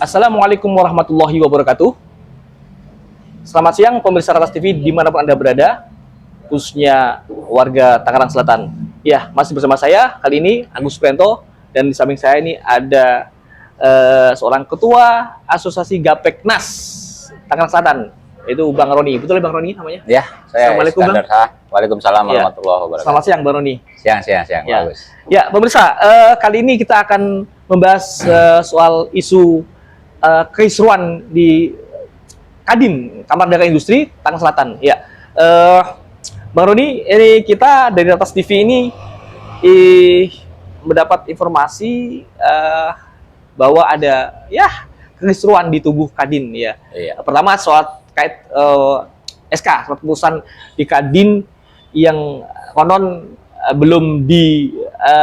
Assalamualaikum warahmatullahi wabarakatuh. Selamat siang pemirsa Ratas TV dimanapun Anda berada, khususnya warga Tangerang Selatan. Ya, masih bersama saya kali ini Agus Supriyanto, dan di samping saya ini ada seorang ketua Asosiasi Gapeknas Tangerang Selatan, yaitu Bang Roni. Betul ya Bang Roni namanya? Ya, saya Assalamualaikum Bang. Waalaikumsalam Ya. warahmatullahi wabarakatuh. Selamat siang Bang Roni. Siang, Ya. bagus. Ya, pemirsa, kali ini kita akan membahas soal isu keisruan di Kadin, Kamar Dagang Industri Tangerang Selatan. Ya, Bang Roni, ini kita dari Ratas TV ini mendapat informasi bahwa ada keisruan di tubuh Kadin. Ya, Iya. pertama soal terkait SK, surat keputusan di Kadin yang konon belum disahkan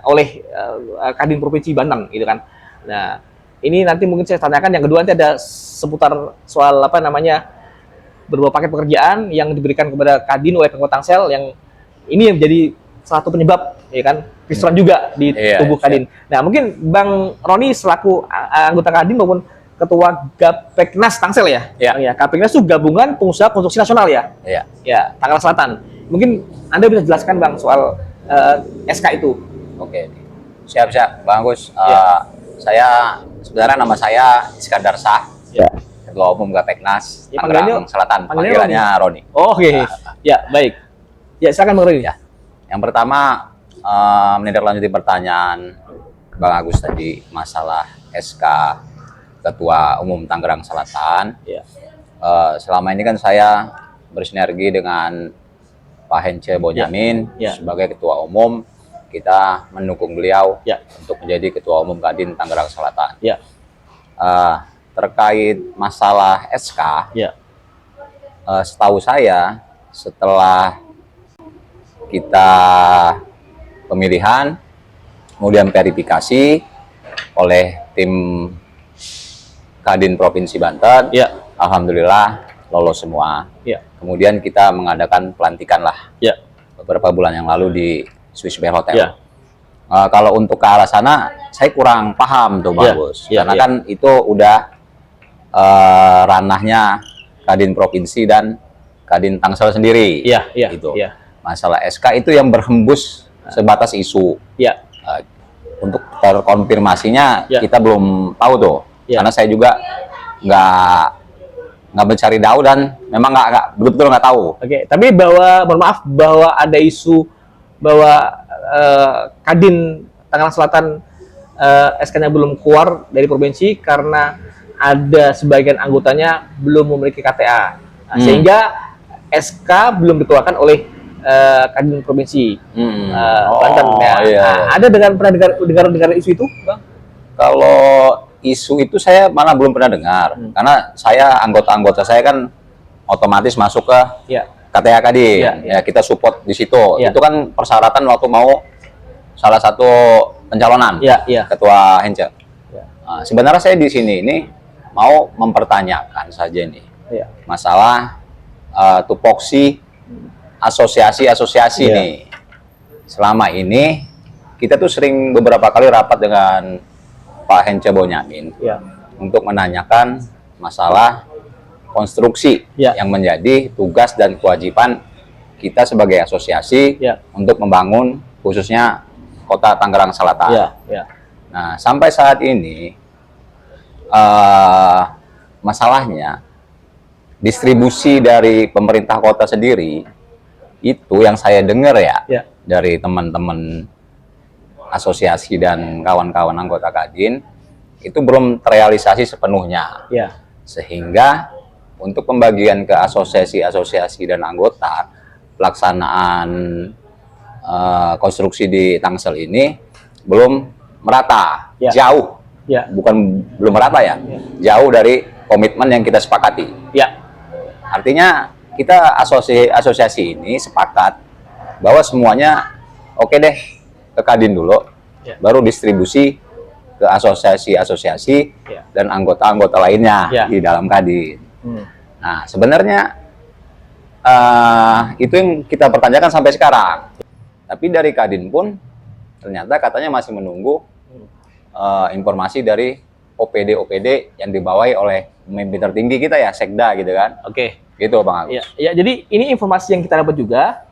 oleh Kadin Provinsi Banten, gitu kan. Nah, ini nanti mungkin saya tanyakan. Yang kedua nanti ada seputar soal beberapa paket pekerjaan yang diberikan kepada Kadin oleh Pemkot Tangsel, yang ini yang menjadi salah satu penyebab, ya kan, keisruan juga di tubuh Kadin. Nah, mungkin Bang Roni selaku anggota Kadin maupun Ketua Gapeknas Tangsel ya. Ya, Gapeknas itu Gabungan Pengusaha Konstruksi Nasional ya. Iya. Ya, Tangerang Selatan. Mungkin Anda bisa jelaskan Bang soal SK itu. Oke. Siap, Bang Agus. Sebenarnya nama saya Iskandar Shah. Ya. Ketua Umum Gapeknas Ya, Tangerang Selatan. Panggilannya Roni. Oh, oke. Ya, baik. Ya, silakan Bang Roni. Ya. Yang pertama, menindaklanjuti pertanyaan Bang Agus tadi masalah SK Ketua Umum Tangerang Selatan. Ya. Selama ini kan saya bersinergi dengan Pak Hence Bonyamin sebagai Ketua Umum. Kita mendukung beliau untuk menjadi Ketua Umum Kadin Tangerang Selatan. Ya. Terkait masalah SK, setahu saya setelah kita pemilihan, kemudian verifikasi oleh tim Kadin Provinsi Banten, alhamdulillah lolos semua. Kemudian kita mengadakan pelantikan lah beberapa bulan yang lalu di Swiss Bear Hotel. Kalau untuk ke arah sana, saya kurang paham tuh bagus, karena kan itu udah ranahnya Kadin Provinsi dan Kadin Tangsel sendiri. Gitu. Masalah SK itu yang berhembus sebatas isu. Untuk terkonfirmasinya kita belum tahu tuh, karena saya juga nggak mencari tahu dan memang betul-betul nggak tahu. Oke, tapi mohon maaf bahwa ada isu bahwa Kadin Tangerang Selatan SK-nya belum keluar dari provinsi karena ada sebagian anggotanya belum memiliki KTA, sehingga SK belum dikeluarkan oleh Kadin Provinsi Banten. Ada pernah dengar isu itu, Bang? Kalau isu itu saya malah belum pernah dengar, karena anggota-anggota saya kan otomatis masuk ke KTA Kadin. Kita support di situ. Itu kan persyaratan waktu mau salah satu pencalonan Ketua Hence. Sebenarnya saya di sini ini mau mempertanyakan saja nih masalah tupoksi asosiasi-asosiasi nih. Selama ini kita tuh sering beberapa kali rapat dengan Pak Hence Bonyamin untuk menanyakan masalah konstruksi yang menjadi tugas dan kewajiban kita sebagai asosiasi untuk membangun khususnya Kota Tangerang Selatan. Nah, sampai saat ini masalahnya distribusi dari pemerintah kota sendiri itu yang saya dengar dari teman-teman asosiasi dan kawan-kawan anggota Kadin itu belum terrealisasi sepenuhnya. Sehingga untuk pembagian ke asosiasi-asosiasi dan anggota, pelaksanaan konstruksi di Tangsel ini belum merata, jauh, bukan belum merata jauh dari komitmen yang kita sepakati. Artinya kita asosiasi ini sepakat bahwa semuanya oke deh ke Kadin dulu, baru distribusi ke asosiasi-asosiasi dan anggota-anggota lainnya di dalam Kadin. Nah, sebenarnya itu yang kita pertanyakan sampai sekarang. Tapi dari Kadin pun ternyata katanya masih menunggu informasi dari OPD yang dibawahi oleh pemimpin tertinggi kita ya, Sekda gitu kan. Oke. Gitu Bang Agus. Ya, jadi ini informasi yang kita dapat juga.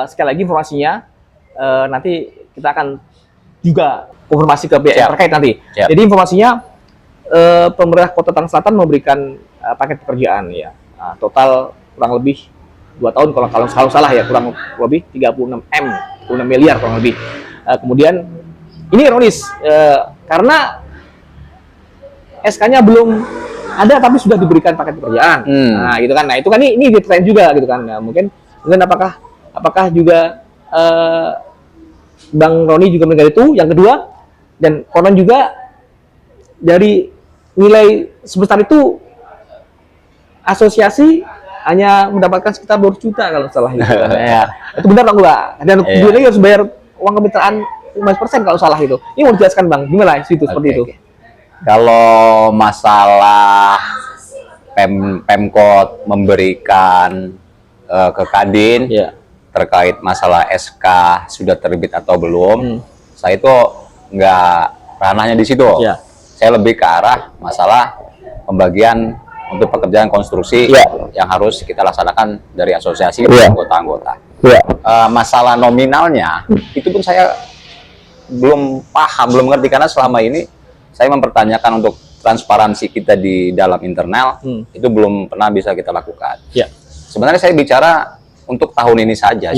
Sekali lagi informasinya nanti kita akan juga konfirmasi ke pihak yang terkait nanti. Siap. Jadi informasinya pemerintah Kota Tangerang Selatan memberikan paket pekerjaan ya. Total kurang lebih 2 tahun kalau salah ya, kurang lebih 36 miliar kurang lebih. Kemudian ini ironis karena SK-nya belum ada tapi sudah diberikan paket pekerjaan. Nah, gitu kan. Nah, itu kan ini ditren juga gitu kan. Nah, mungkin apakah juga Bang Roni juga mendengar itu? Yang kedua, dan konon juga dari nilai sebesar itu asosiasi hanya mendapatkan sekitar 2 juta kalau salah gitu kan. Ya, itu benar Bang gua. Dan dia lagi harus bayar uang kemitraan 15% kalau salah itu. Ini mau dijelaskan Bang, gimana situ seperti itu? Kalau masalah Pemkot memberikan ke Kadin terkait masalah SK sudah terbit atau belum, saya itu nggak ranahnya di situ. Saya lebih ke arah masalah pembagian untuk pekerjaan konstruksi yang harus kita laksanakan dari asosiasi anggota-anggota. Masalah nominalnya itu pun saya belum paham, belum ngerti karena selama ini saya mempertanyakan untuk transparansi kita di dalam internal itu belum pernah bisa kita lakukan. Sebenarnya saya bicara untuk tahun ini saja.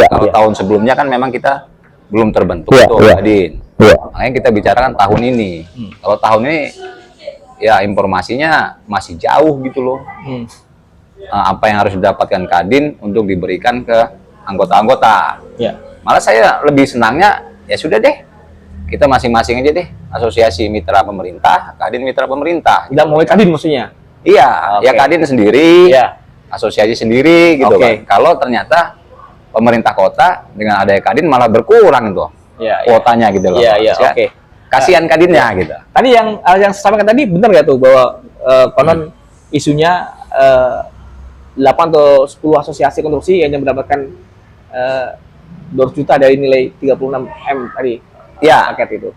Kalau tahun sebelumnya kan memang kita belum terbentuk tuh Kadin. Makanya kita bicarakan tahun ini. Kalau tahun ini ya informasinya masih jauh gitu loh. Apa yang harus didapatkan Kadin untuk diberikan ke anggota-anggota. Malah saya lebih senangnya ya sudah deh, kita masing-masing aja deh, asosiasi mitra pemerintah, Kadin mitra pemerintah. Tidak mulai Kadin maksudnya? Iya, ya Kadin sendiri, asosiasi sendiri gitu kan. Kalau ternyata pemerintah kota dengan adanya Kadin malah berkurang tuh kuotanya gitu loh. Kasihan Kadinnya gitu. Tadi yang saya sampaikan tadi benar nggak tuh bahwa konon isunya 8 atau 10 asosiasi konstruksi yang mendapatkan 200 juta dari nilai 36 M tadi. Paket itu.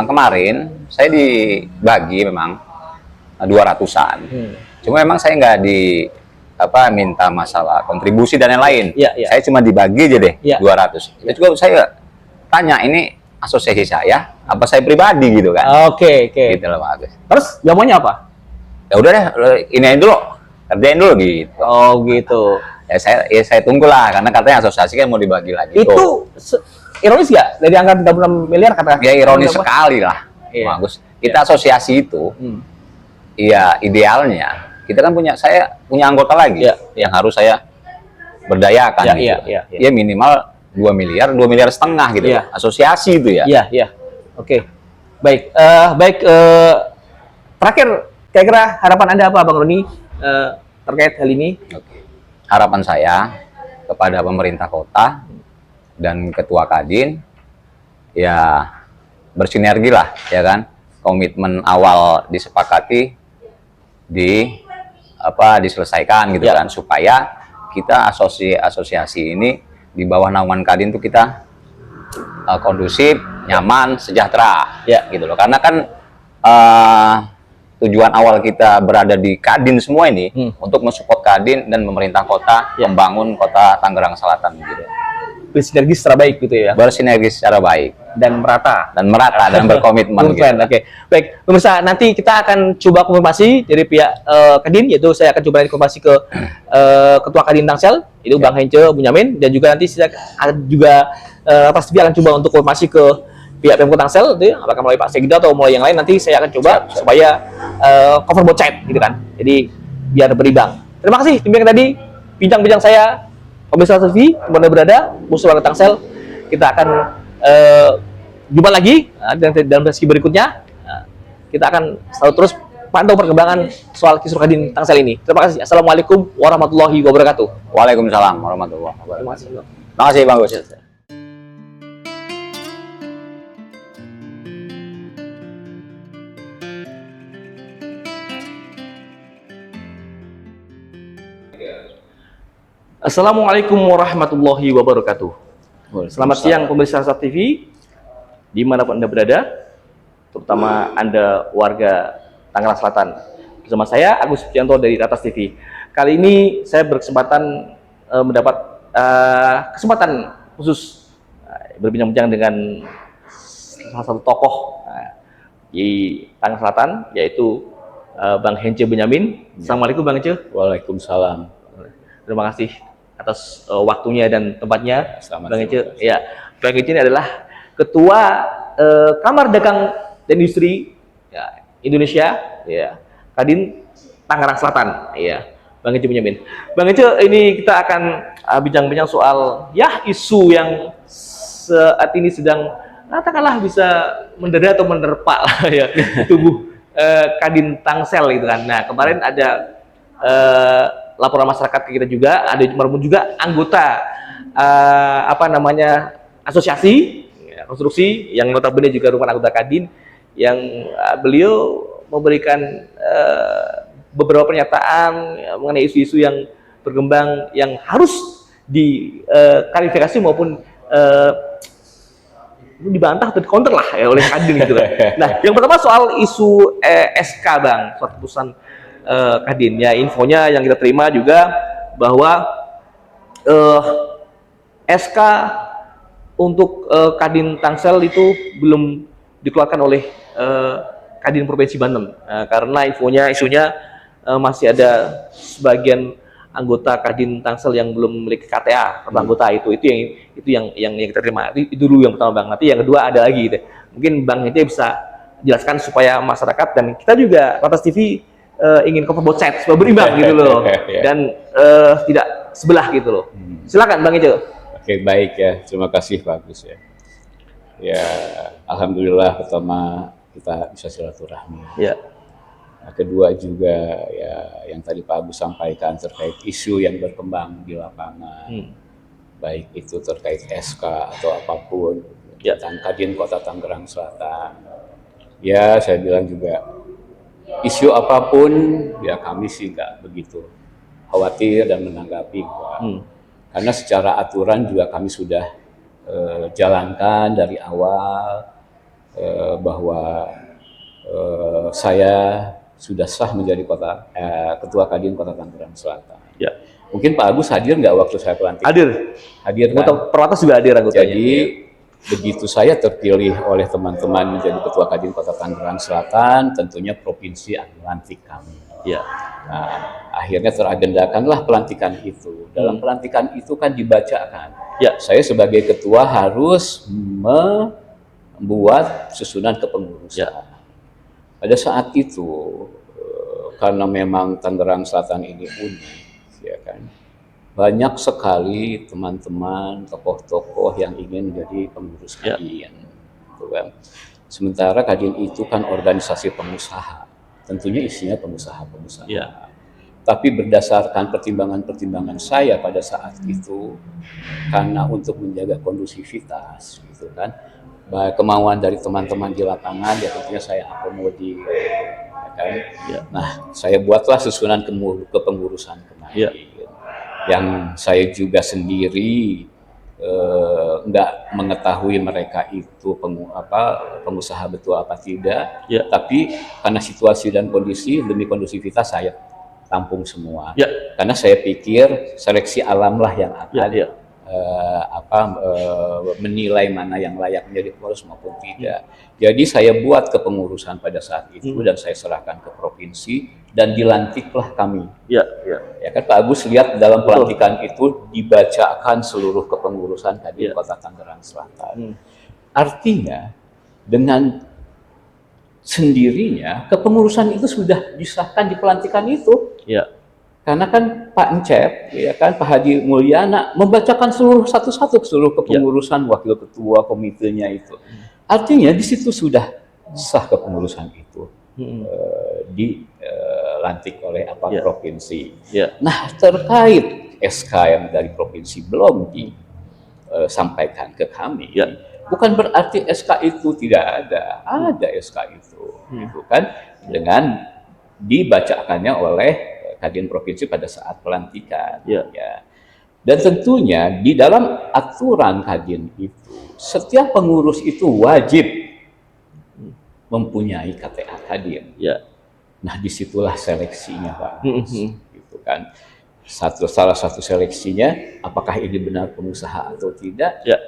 Kemarin saya dibagi memang 200-an. Cuma memang saya nggak minta masalah kontribusi dan lain-lain. Saya cuma dibagi aja deh 200. Itu juga saya tanya ini asosiasi saya apa saya pribadi gitu kan. Gitu loh Pak Agus. Terus jawabannya apa? Ya udah deh, ini aja dulu, kerjain dulu gitu. Gitu. Ya saya tunggulah karena katanya asosiasi kan mau dibagi lagi. Itu ironis nggak dari angka 36 miliar kata? Ya ironis sekali lah, Bagus. Kita asosiasi itu, ya idealnya kita kan saya punya anggota lagi yang harus saya berdayakan. Ya minimal 2 miliar setengah gitu. Asosiasi itu ya. Baik. Terakhir, kira-kira harapan Anda apa Bang Roni terkait hal ini? Harapan saya kepada pemerintah kota dan ketua Kadin ya bersinergi lah ya kan, komitmen awal disepakati diselesaikan gitu kan, supaya kita asosiasi ini di bawah naungan Kadin tuh kita kondusif, nyaman, sejahtera gitu loh. Karena kan tujuan awal kita berada di Kadin semua ini untuk mensupport Kadin dan pemerintah kota membangun kota Tangerang Selatan gitu. Bersinergi secara baik gitu ya. Bersinergi secara baik dan merata dan berkomitmen gitu. Baik, pemirsa, nanti kita akan coba konfirmasi dari pihak Kadin, yaitu saya akan coba konfirmasi ke Ketua Kadin Tangsel, itu Bang Hence Bunyamin, dan juga nanti saya akan juga pasti akan coba untuk konfirmasi ke pihak Pemkot Tangsel, itu apakah melalui Pak Sekda atau melalui yang lain, nanti saya akan coba supaya cover both side gitu kan. Jadi biar berimbang. Terima kasih tim yang tadi bincang-bincang saya Pemirsa TV, dimana berada, musuh warga Tangsel. Kita akan jumpa lagi dalam sesi berikutnya. Kita akan selalu terus pantau perkembangan soal kisruh Kadin Tangsel ini. Terima kasih. Assalamualaikum warahmatullahi wabarakatuh. Waalaikumsalam warahmatullahi wabarakatuh. Terima kasih Bang Gus. Assalamualaikum warahmatullahi wabarakatuh. Selamat siang pemirsa Sat TV, dimanapun Anda berada. terutama Anda warga Tangerang Selatan. Bersama saya Agus Pujianto dari Ratas TV. Kali ini saya berkesempatan mendapat kesempatan khusus berbincang-bincang dengan salah satu tokoh di Tangerang Selatan, yaitu Bang Hence Benyamin. Assalamualaikum Bang Hence. Waalaikumsalam. Terima kasih atas waktunya dan tempatnya. Selamat Bang Hence. Ya, Bang Hence ini adalah Ketua Kamar Dagang dan Industri ya, Indonesia, ya, Kadin Tangerang Selatan, ya, Bang Hence Benyamin. Bang Hence, ini kita akan bincang-bincang soal ya isu yang saat ini sedang katakanlah bisa mendera atau menerpa ya tubuh Kadin Tangsel gitu kan. Nah, kemarin ada laporan masyarakat ke kita juga, ada juga anggota asosiasi ya, konstruksi yang notabene juga merupakan anggota Kadin yang beliau memberikan beberapa pernyataan ya, mengenai isu-isu yang berkembang yang harus diklarifikasi maupun dibantah atau dikonter lah ya, oleh Kadin gitu kan. Nah, yang pertama soal isu SK Bang, suatu keputusan Kadin ya, infonya yang kita terima juga bahwa SK untuk Kadin Tangsel itu belum dikeluarkan oleh Kadin Provinsi Banten karena isunya masih ada sebagian anggota Kadin Tangsel yang belum memiliki KTA kartu anggota itu yang kita terima. Itu dulu yang pertama Bang. Nanti yang kedua ada lagi gitu. Mungkin Bang itu bisa jelaskan supaya masyarakat dan kita juga Ratas TV ingin cover both sides supaya berimbang gitu loh. Dan tidak sebelah gitu loh. Silakan Bang Ijo. Oke, baik ya. Terima kasih Pak Agus ya. Ya, alhamdulillah pertama kita bisa silaturahmi. Ya. Nah, kedua juga ya yang tadi Pak Agus sampaikan terkait isu yang berkembang di lapangan, baik itu terkait SK atau apapun ya, tentang Kadin Kota Tangerang Selatan. Ya, saya bilang juga isu apapun ya kami sih nggak begitu khawatir dan menanggapi, karena secara aturan juga kami sudah jalankan dari awal bahwa saya sudah sah menjadi ketua Kadin Kota Tangerang Selatan. Ya. Mungkin Pak Agus hadir nggak waktu saya pelantikan? Hadir kan? Perwatas juga hadir anggotanya. Jadi begitu saya terpilih oleh teman-teman menjadi ketua Kadin Kota Tangerang Selatan, tentunya provinsi akan melantik kami. Ya. Nah, akhirnya teragendakanlah pelantikan itu. Dalam pelantikan itu kan dibacakan. Ya. Saya sebagai ketua harus membuat susunan kepengurusan. Ya. Pada saat itu, karena memang Tangerang Selatan ini unik, ya kan, banyak sekali teman-teman, tokoh-tokoh yang ingin menjadi pengurus Kadin. Gitu kan. Sementara Kadin itu kan organisasi pengusaha, tentunya isinya pengusaha-pengusaha. Ya. Tapi berdasarkan pertimbangan-pertimbangan saya pada saat itu, karena untuk menjaga kondusivitas, gitu kan, kemauan dari teman-teman di lapangan ya tentunya saya akomodir, ya kan? Ya. Nah, saya buatlah susunan kepengurusan kemarin, yang saya juga sendiri nggak mengetahui mereka itu pengusaha betul apa tidak, tapi karena situasi dan kondisi demi kondusivitas saya tampung semua, karena saya pikir seleksi alam lah yang akan menilai mana yang layak menjadi pengurus maupun tidak. Jadi saya buat kepengurusan pada saat itu dan saya serahkan ke provinsi dan dilantiklah kami. Ya kan Pak Agus lihat dalam pelantikan itu dibacakan seluruh kepengurusan Kadin Kota Tangerang Selatan. Artinya dengan sendirinya kepengurusan itu sudah disahkan di pelantikan itu. Karena kan Pak Encep, ya kan Pak Haji Mulyana membacakan seluruh satu-satu seluruh kepengurusan wakil ketua komitenya itu. Artinya di situ sudah sah kepengurusan itu dilantik oleh provinsi. Nah, terkait SK yang dari provinsi belum disampaikan ke kami. Bukan berarti SK itu tidak ada. Ada SK itu, gitu kan, dengan dibacakannya oleh Kadin Provinsi pada saat pelantikan. Ya. Dan tentunya di dalam aturan Kadin itu, setiap pengurus itu wajib mempunyai KTA Kadin. Ya. Nah, disitulah seleksinya, Pak Agus, gitu kan. Salah satu seleksinya, apakah ini benar pengusaha atau tidak? Ya.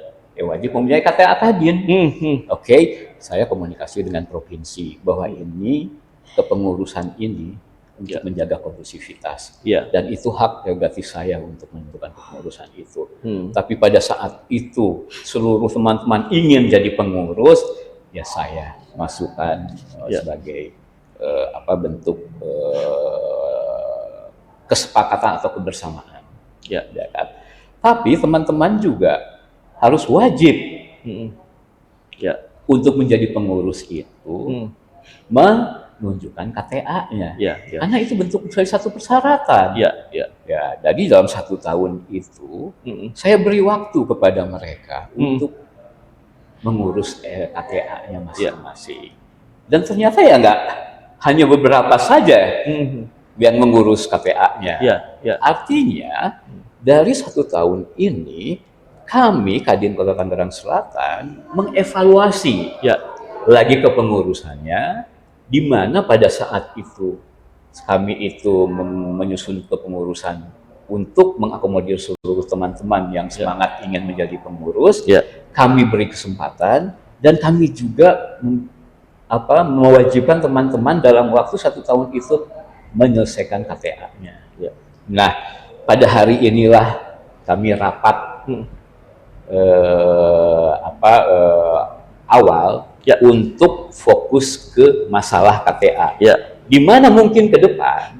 Wajib mempunyai KTA Kadin. Oke, saya komunikasi dengan provinsi bahwa ini kepengurusan ini untuk menjaga kondusivitas. Dan itu hak prerogatif saya untuk menentukan kepengurusan itu. Tapi pada saat itu seluruh teman-teman ingin jadi pengurus, ya saya masukkan sebagai bentuk kesepakatan atau kebersamaan. Ya kan? Tapi teman-teman juga harus wajib untuk menjadi pengurus itu menunjukkan KTA-nya, karena itu bentuk dari satu persyaratan. Jadi dalam 1 tahun itu saya beri waktu kepada mereka untuk mengurus KTA-nya masing-masing. Dan ternyata ya nggak hanya beberapa saja yang mengurus KTA-nya. Artinya dari 1 tahun ini kami Kadin Kota Tangerang Selatan mengevaluasi lagi kepengurusannya, di mana pada saat itu kami itu menyusun kepengurusan untuk mengakomodir seluruh teman-teman yang semangat ingin menjadi pengurus. Kami beri kesempatan dan kami juga mewajibkan teman-teman dalam waktu 1 tahun itu menyelesaikan KTA-nya. Nah, pada hari inilah kami rapat awal untuk fokus ke masalah KTA. Di mana mungkin ke depan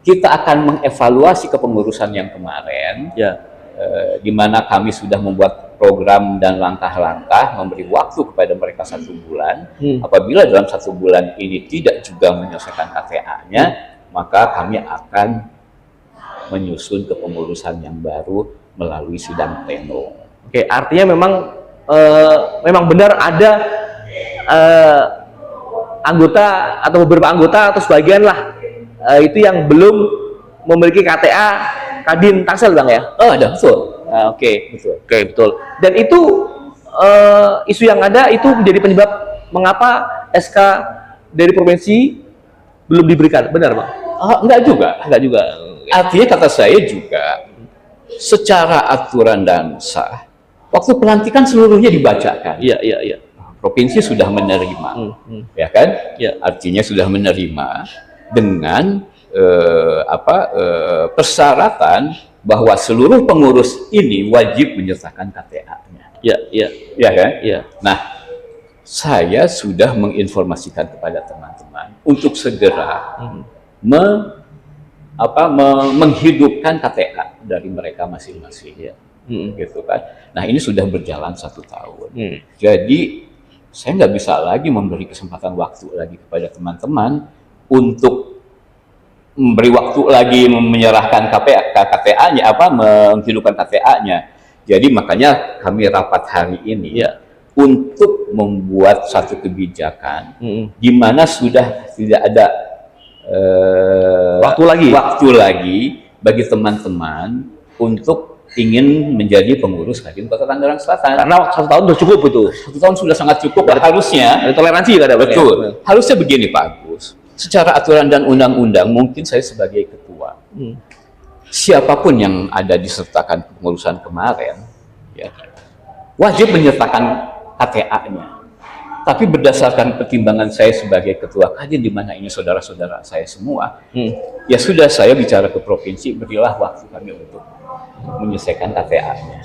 kita akan mengevaluasi kepengurusan yang kemarin, di mana kami sudah membuat program dan langkah-langkah, memberi waktu kepada mereka 1 bulan. Apabila dalam 1 bulan ini tidak juga menyelesaikan KTA-nya, maka kami akan menyusun kepengurusan yang baru melalui sidang pleno. Oke, artinya memang benar ada anggota atau beberapa anggota atau sebagian lah itu yang belum memiliki KTA Kadin Tangsel, Bang, ya? Ada, betul. Betul. Dan itu isu yang ada itu menjadi penyebab mengapa SK dari provinsi belum diberikan, benar, Bang? Enggak juga. Artinya kata saya juga secara aturan dan sah, waktu pelantikan seluruhnya dibacakan. Provinsi sudah menerima, ya kan? Artinya sudah menerima dengan persyaratan bahwa seluruh pengurus ini wajib menyertakan KTA-nya. Ya kan? Nah, saya sudah menginformasikan kepada teman-teman untuk segera menghidupkan KTA dari mereka masing-masing. Gitu kan? Nah, ini sudah berjalan 1 tahun. Jadi saya nggak bisa lagi memberi kesempatan waktu lagi kepada teman-teman untuk memberi waktu lagi menyerahkan KTA-nya, menghidupkan KTA-nya. Jadi makanya kami rapat hari ini untuk membuat satu kebijakan di mana sudah tidak ada waktu lagi bagi teman-teman untuk ingin menjadi pengurus Kadin Kota Tangerang Selatan. Karena 1 tahun sudah cukup itu. 1 tahun sudah sangat cukup. Harusnya ada toleransi, kan? Betul. Harusnya begini, Pak Agus. Secara aturan dan undang-undang, mungkin saya sebagai ketua, siapapun yang ada disertakan pengurusan kemarin, wajib menyertakan KTA-nya. Tapi berdasarkan pertimbangan saya sebagai ketua Kadin, di mana ini saudara-saudara saya semua, ya sudah, saya bicara ke provinsi, berilah waktu kami untuk menyelesaikan KTA-nya.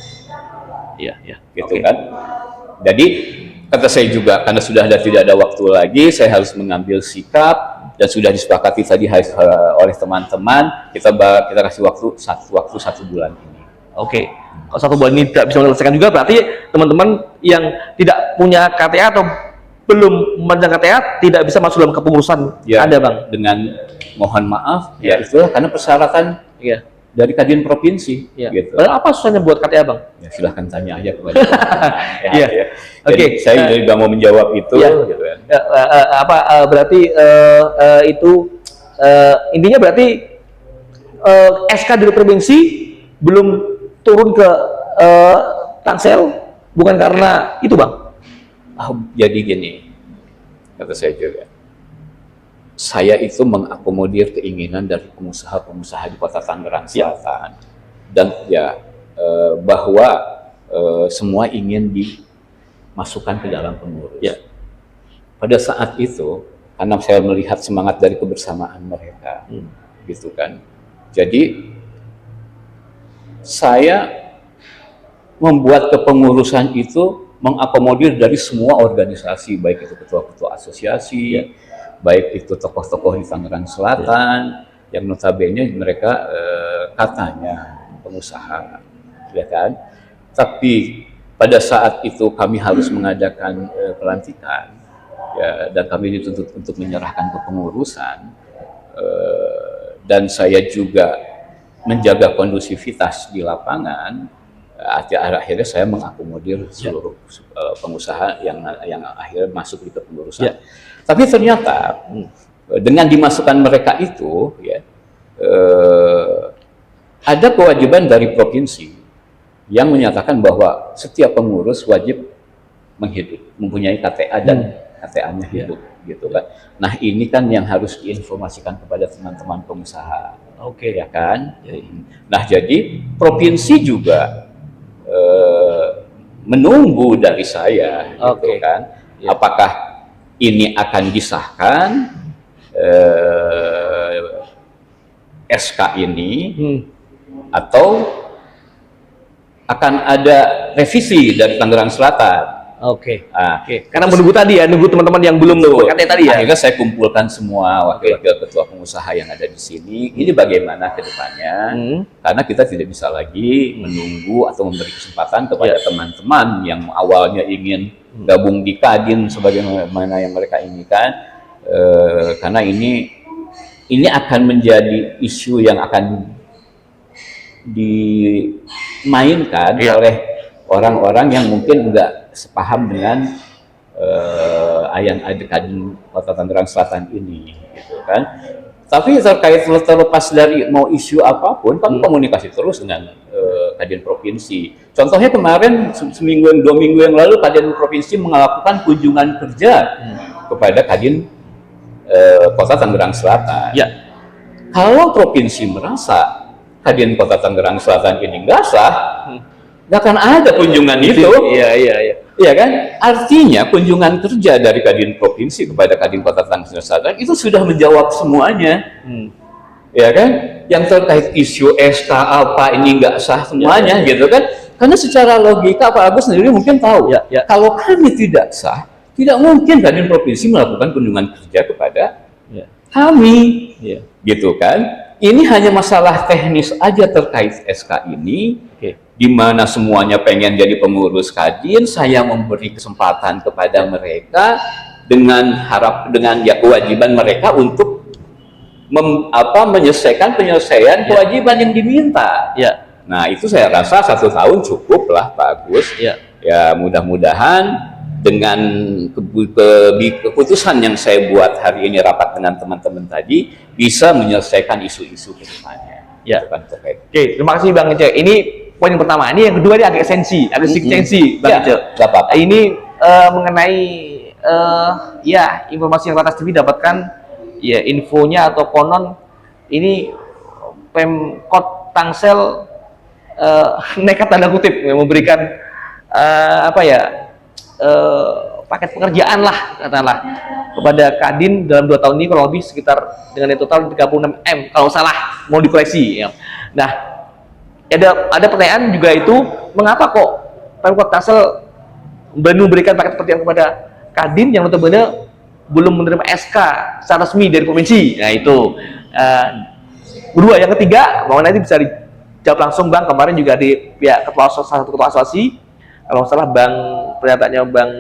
Gitu kan. Jadi kata saya juga, karena sudah tidak ada waktu lagi, saya harus mengambil sikap dan sudah disepakati tadi oleh teman-teman, kita kasih waktu 1 bulan ini. Kalau 1 bulan ini tidak bisa menyelesaikan juga, berarti teman-teman yang tidak punya KTA atau belum memegang KTA tidak bisa masuk dalam kepengurusan Anda, Bang. Dengan mohon maaf, itulah karena persyaratan dari Kadin provinsi. Gitu. Apa susahnya buat KTA, Bang? Ya silahkan tanya aja kepada Jadi saya juga mau menjawab itu. Gitu kan. Berarti intinya berarti SK dari provinsi belum turun ke Tangsel bukan karena itu, Bang? Jadi gini, kata saya juga. Saya itu mengakomodir keinginan dari pengusaha-pengusaha di Kota Tangerang Selatan, dan bahwa semua ingin dimasukkan ke dalam pengurus. Pada saat itu, karena saya melihat semangat dari kebersamaan mereka, gitu kan. Jadi saya membuat kepengurusan itu mengakomodir dari semua organisasi, baik itu ketua-ketua asosiasi, baik itu tokoh-tokoh di Tangerang Selatan, yang notabene mereka katanya pengusaha, ya kan? Tapi pada saat itu kami harus mengadakan pelantikan, ya, dan kami dituntut untuk menyerahkan kepengurusan, dan saya juga menjaga kondusivitas di lapangan. Akhirnya saya mengakomodir seluruh pengusaha yang akhirnya masuk di kepengurusan. Tapi ternyata dengan dimasukkan mereka itu, ada kewajiban dari provinsi yang menyatakan bahwa setiap pengurus wajib mempunyai KTA dan KTA-nya hidup, gitu kan. Nah, ini kan yang harus diinformasikan kepada teman-teman pengusaha, ya kan. Nah, jadi provinsi juga menunggu dari saya, gitu kan. Apakah ini akan disahkan SK ini, atau akan ada revisi dari Tangerang Selatan. Karena menunggu tadi ya, nunggu teman-teman yang belum katanya tadi ya. Akhirnya saya kumpulkan semua wakil-wakil ketua pengusaha yang ada di sini. Ini bagaimana ke depannya? Karena kita tidak bisa lagi menunggu atau memberi kesempatan kepada teman-teman yang awalnya ingin gabung di Kadin sebagaimana yang mereka inginkan. Karena ini akan menjadi isu yang akan dimainkan oleh orang-orang yang mungkin enggak sepaham dengan yang ada di Kota Tangerang Selatan ini, gitu kan. Tapi terlepas dari mau isu apapun, kami komunikasi terus dengan Kadin Provinsi. Contohnya kemarin seminggu 2 minggu yang lalu Kadin Provinsi melakukan kunjungan kerja kepada Kadin Kota Tangerang Selatan. Kalau provinsi merasa Kadin Kota Tangerang Selatan ini nggak sah, nggak akan ada kunjungan itu. Iya kan? Artinya kunjungan kerja dari Kadin Provinsi kepada Kadin Kota Tangerang Selatan itu sudah menjawab semuanya. Ya kan? Yang terkait isu SK apa ini nggak sah semuanya, gitu kan? Karena secara logika Pak Agus sendiri mungkin tahu, kalau kami tidak sah, tidak mungkin Kadin Provinsi melakukan kunjungan kerja kepada kami, gitu kan? Ini hanya masalah teknis aja terkait SK ini, di mana semuanya pengen jadi pengurus Kadin. Saya memberi kesempatan kepada mereka dengan kewajiban mereka untuk menyelesaikan kewajiban yang diminta. Nah, itu saya rasa 1 tahun cukup lah Pak Agus. Ya, mudah-mudahan dengan keputusan yang saya buat hari ini rapat dengan teman-teman tadi bisa menyelesaikan isu-isu ke depannya. Terima kasih Bang Ece. Ini poin yang pertama. Ini yang kedua ini agak sensi, Bang Ece. Ini mengenai informasi yang Lantas TV dapatkan, infonya atau konon ini Pemkot Tangsel nekat tanda kutip memberikan paket pekerjaan lah katakanlah kepada Kadin dalam 2 tahun ini, kurang lebih sekitar dengan total 36 M kalau salah, mau dikoreksi. Nah, ada pertanyaan juga itu, mengapa kok Pemkot Tangsel memberikan paket pekerjaan kepada Kadin yang notabene belum menerima SK secara resmi dari provinsi? Nah itu kedua. Yang ketiga, mau nanti bisa dijawab langsung Bang. Kemarin juga di pihak salah satu ketua asosiasi, kalau salah pernyataannya Bang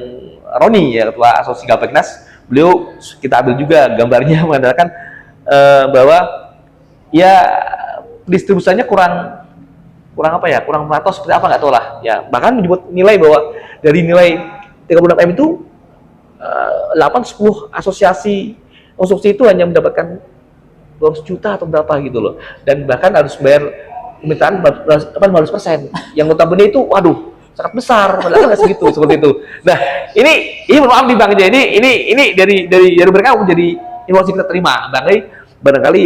Roni ya, ketua asosiasi Gapeknas, beliau kita ambil juga gambarnya mengatakan bahwa distribusinya kurang merata seperti apa, nggak tahu lah ya. Bahkan menyebut nilai bahwa dari nilai 36 M itu 8-10 asosiasi konstruksi itu hanya mendapatkan 200 juta atau berapa gitu loh, dan bahkan harus bayar permintaan 15%, yang notabene itu waduh sangat besar, padahal nggak segitu, seperti itu. Nah, ini maaf nih Bang, jadi ini dari mereka menjadi informasi kita terima, Bang. Barangkali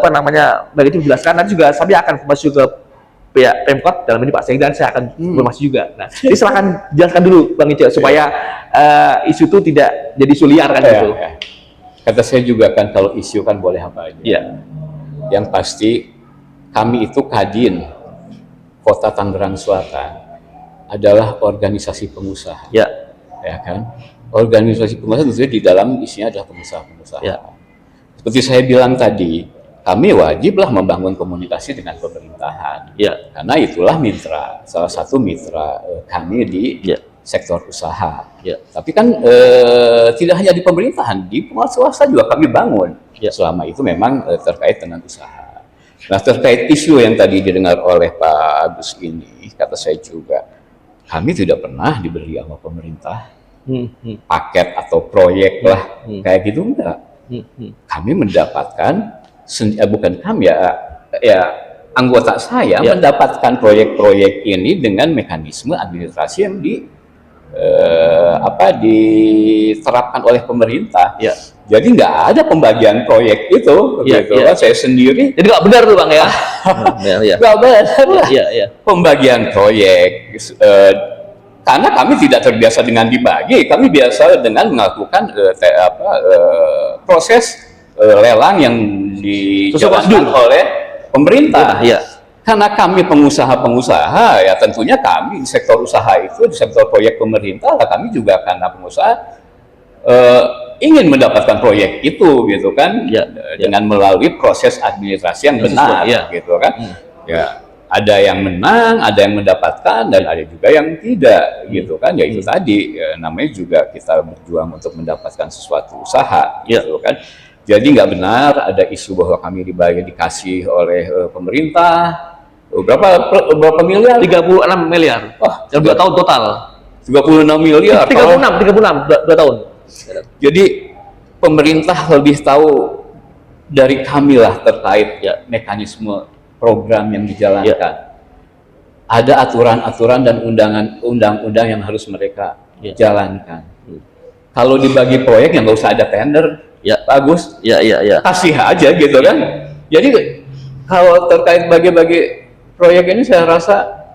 Bang itu menjelaskan, nanti juga saya akan masuk ke pihak Pemkot dalam ini Pak Sekda, saya akan informasi juga. Nah, jadi silakan jelaskan dulu Bang Ice supaya isu itu tidak jadi suliar kan gitu. Kata saya juga kan kalau isu kan boleh apa aja. Iya. Yang pasti kami itu Kadin Kota Tangerang Selatan adalah organisasi pengusaha. Ya. Ya kan? Organisasi pengusaha tentunya di dalam isinya adalah pengusaha-pengusaha. Ya. Seperti saya bilang tadi, kami wajiblah membangun komunikasi dengan pemerintahan. Ya. Karena itulah mitra, salah satu mitra kami di sektor usaha. Ya. Tapi kan tidak hanya di pemerintahan, di pengusaha swasta juga kami bangun. Ya. Selama itu memang terkait dengan usaha. Nah, terkait isu yang tadi didengar oleh Pak Agus ini, kata saya juga, kami tidak pernah diberi sama pemerintah paket atau proyek lah kayak gitu, enggak. Kami mendapatkan, bukan kami ya anggota saya mendapatkan proyek-proyek ini dengan mekanisme administrasi yang diterapkan oleh pemerintah. Ya. Jadi nggak ada pembagian proyek itu, gitu kan? Saya sendiri. Jadi nggak benar tuh Bang ya? Nggak benar. Iya. Pembagian proyek, karena kami tidak terbiasa dengan dibagi, kami biasa dengan melakukan proses lelang yang dijalankan oleh pemerintah. Iya. Karena kami pengusaha-pengusaha, ya tentunya kami di sektor usaha itu, di sektor proyek pemerintah, kami juga karena pengusaha ingin mendapatkan proyek itu, gitu kan, dengan melalui proses administrasi yang benar, gitu kan. Ya, ada yang menang, ada yang mendapatkan, dan ada juga yang tidak, gitu kan. Ya itu tadi, namanya juga kita berjuang untuk mendapatkan sesuatu usaha, gitu kan. Jadi nggak benar ada isu bahwa kami dikasih oleh pemerintah. Berapa miliar? 36 miliar. Wah, 2 tahun total. 36 miliar. 36, 2 tahun. Jadi pemerintah lebih tahu dari kami lah terkait mekanisme program yang dijalankan. Ada aturan-aturan dan undang-undang yang harus mereka jalankan. Kalau dibagi proyek yang nggak usah ada tender, bagus. Kasih aja gitu kan. Jadi kalau terkait bagi-bagi proyek ini saya rasa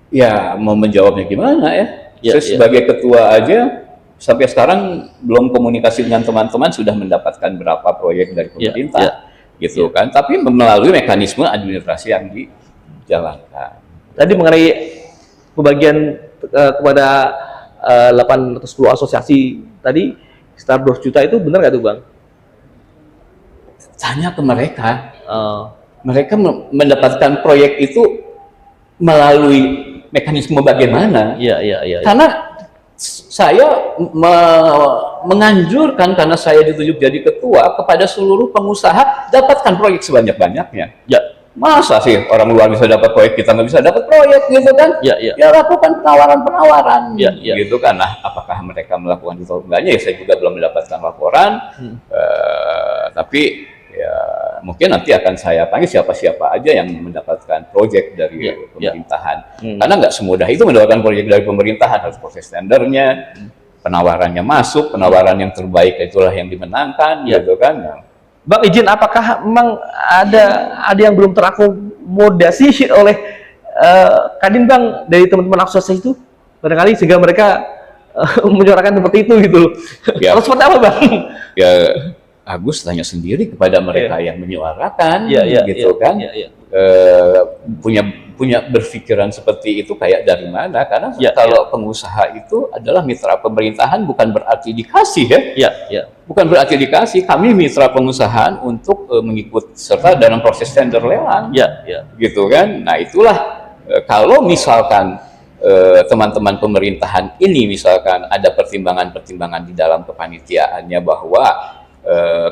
ya mau menjawabnya gimana ya? Saya sebagai ketua aja sampai sekarang belum komunikasi dengan teman-teman, sudah mendapatkan berapa proyek dari pemerintah, gitu kan. Tapi melalui mekanisme administrasi yang dijalankan. Tadi mengenai pembagian kepada 810 asosiasi tadi sekitar 12 juta itu benar nggak tuh Bang? Tanya ke mereka. Mereka mendapatkan proyek itu melalui mekanisme bagaimana? Karena saya menganjurkan, karena saya ditunjuk jadi ketua, kepada seluruh pengusaha dapatkan proyek sebanyak-banyaknya. Masa sih orang luar bisa dapat proyek, kita nggak bisa dapat proyek, gitu kan? Ya lakukan penawaran-penawaran, gitu kan. Nah, apakah mereka melakukan itu atau enggaknya? Ya saya juga belum mendapatkan laporan. Tapi ya mungkin nanti akan saya panggil siapa-siapa aja yang mendapatkan proyek dari pemerintahan. Karena nggak semudah itu mendapatkan proyek dari pemerintahan, harus proses tendernya, penawarannya masuk, penawaran yang terbaik itulah yang dimenangkan, gitu kan. Bang izin, apakah memang ada yang belum terakomodasi oleh Kadin Bang dari teman-teman asosiasi itu barangkali sehingga mereka menyuarakan seperti itu gitu? Kalau seperti apa Bang? Ya Agus tanya sendiri kepada mereka yang menyuarakan, gitu kan. Punya berpikiran seperti itu kayak dari mana? Karena kalau pengusaha itu adalah mitra pemerintahan, bukan berarti dikasih bukan berarti dikasih. Kami mitra pengusahaan untuk mengikut serta dalam proses tender lelang, gitu kan. Nah itulah kalau misalkan teman-teman pemerintahan ini misalkan ada pertimbangan-pertimbangan di dalam kepanitiaannya bahwa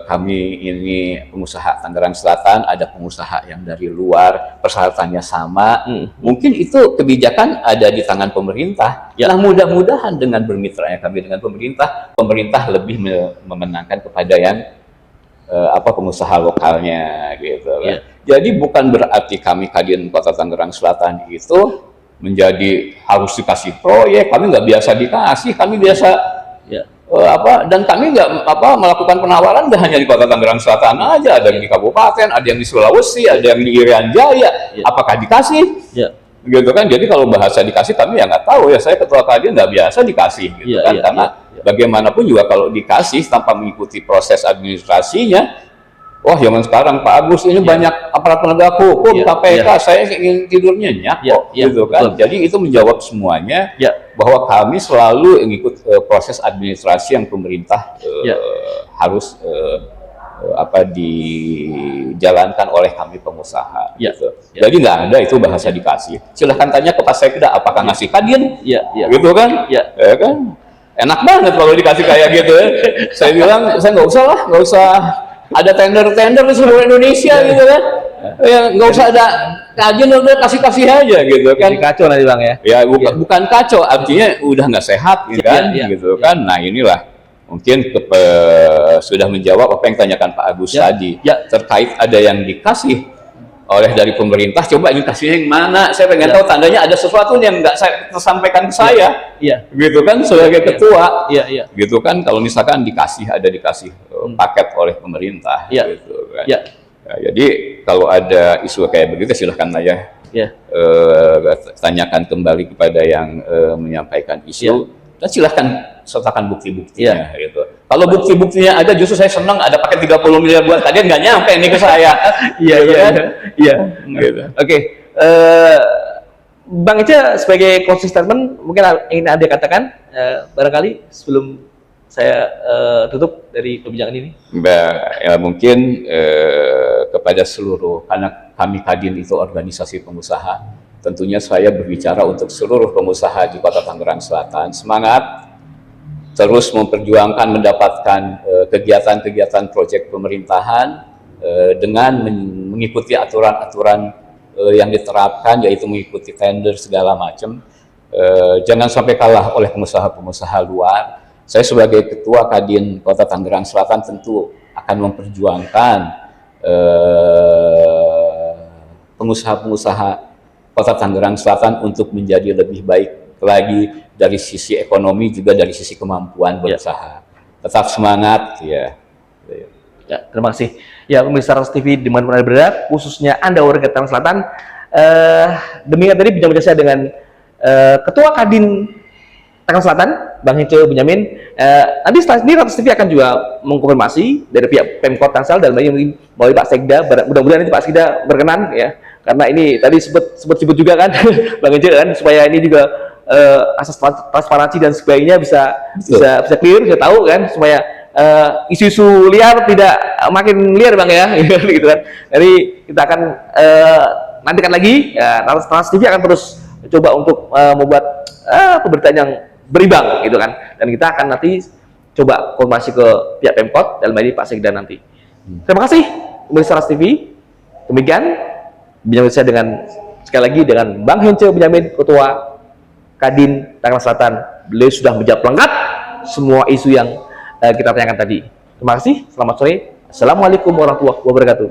kami ini pengusaha Tangerang Selatan, ada pengusaha yang dari luar, persyaratannya sama. Mungkin itu kebijakan ada di tangan pemerintah. Nah, mudah-mudahan dengan bermitranya kami dengan pemerintah, pemerintah lebih memenangkan kepada yang pengusaha lokalnya, gitu. Jadi bukan berarti kami Kadin Kota Tangerang Selatan itu menjadi harus dikasih proyek, kami nggak biasa dikasih, kami biasa Ya. dan kami nggak melakukan penawaran nggak hanya di Kota Tangerang Selatan aja, ada yang di kabupaten, ada yang di Sulawesi, ada yang di Irian Jaya. Apakah dikasih? Ya. Gitu kan. Jadi kalau bahasa dikasih kami ya nggak tahu ya, saya ketua Kadin nggak biasa dikasih gitu kan, karena bagaimanapun juga kalau dikasih tanpa mengikuti proses administrasinya, wah zaman sekarang Pak Agus ini banyak aparat penegak hukum, KPK, saya ingin tidur nyenyak kok, gitu kan. Jadi itu menjawab semuanya bahwa kami selalu mengikut proses administrasi yang pemerintah harus dijalankan oleh kami pengusaha. Gitu. Jadi nggak ada itu bahasa dikasih. Silahkan tanya ke Pak Sekda apakah ngasih Kadin, gitu kan? Ya kan? Enak banget kalau dikasih kayak gitu ya. Saya bilang saya nggak usah lah, nggak usah ada tender-tender di seluruh Indonesia gitu kan. Ya nggak usah ada Kadin, udah kasih-kasih aja gitu kan. Jadi kacau nanti Bang ya. Ya bukan kacau, artinya udah nggak sehat gitu kan, gitu kan. Nah inilah mungkin sudah menjawab apa yang tanyakan Pak Agus tadi terkait ada yang dikasih oleh dari pemerintah. Coba ini kasih yang mana? Saya pengen tahu tandanya ada sesuatu yang nggak saya tersampaikan ke saya, gitu kan sebagai ketua, gitu kan. Kalau misalkan dikasih paket oleh pemerintah, gitu kan. Nah, jadi kalau ada isu kayak begitu silahkan aja tanyakan kembali kepada yang menyampaikan isu dan silahkan sertakan bukti-buktinya gitu. Kalau bukti-buktinya ada, justru saya senang ada paket 30 miliar buat kalian, nggak nyampe ini ke saya. Gitu. Oke, Bang Ica sebagai closing statement mungkin ingin ada katakan barangkali sebelum saya tutup dari perbincangan ini. Ya, mungkin kepada seluruh, karena kami Kadin itu organisasi pengusaha, tentunya saya berbicara untuk seluruh pengusaha di Kota Tangerang Selatan. Semangat, terus memperjuangkan mendapatkan kegiatan-kegiatan proyek pemerintahan dengan mengikuti aturan-aturan yang diterapkan, yaitu mengikuti tender segala macam. Jangan sampai kalah oleh pengusaha-pengusaha luar. Saya sebagai Ketua Kadin Kota Tangerang Selatan tentu akan memperjuangkan pengusaha-pengusaha Kota Tangerang Selatan untuk menjadi lebih baik lagi dari sisi ekonomi, juga dari sisi kemampuan berusaha. Tetap semangat ya. Terima kasih. Ya, pemirsa Trans TV dimanapun Anda berada, khususnya Anda warga Tangerang Selatan, demikian tadi bincang-bincang saya dengan Ketua Kadin Tangerang Selatan, Bang Hince Benyamin. Nanti setelah ini Trans TV akan juga mengkonfirmasi dari pihak Pemkot Tangsel dan melalui Pak Sekda. Mudah-mudahan nanti Pak Sekda berkenan ya, karena ini tadi sebut juga kan Bang Hince kan, supaya ini juga asas transparansi dan sebagainya bisa clear, bisa tahu kan, supaya isu-isu liar tidak makin liar Bang ya, gitu kan. Jadi kita akan nantikan lagi ya, Trans TV akan terus coba untuk membuat pemberitaan yang berimbang gitu kan, dan kita akan nanti coba konfirmasi ke pihak Pemkot dalam ini Pak Sekda nanti. Terima kasih pemirsa Trans TV. Demikian bincang saya dengan sekali lagi dengan Bang Hince Benyamin, Ketua Kadin Tangerang Selatan. Beliau sudah menjawab lengkap semua isu yang kita tanyakan tadi. Terima kasih. Selamat sore. Assalamualaikum warahmatullahi wabarakatuh.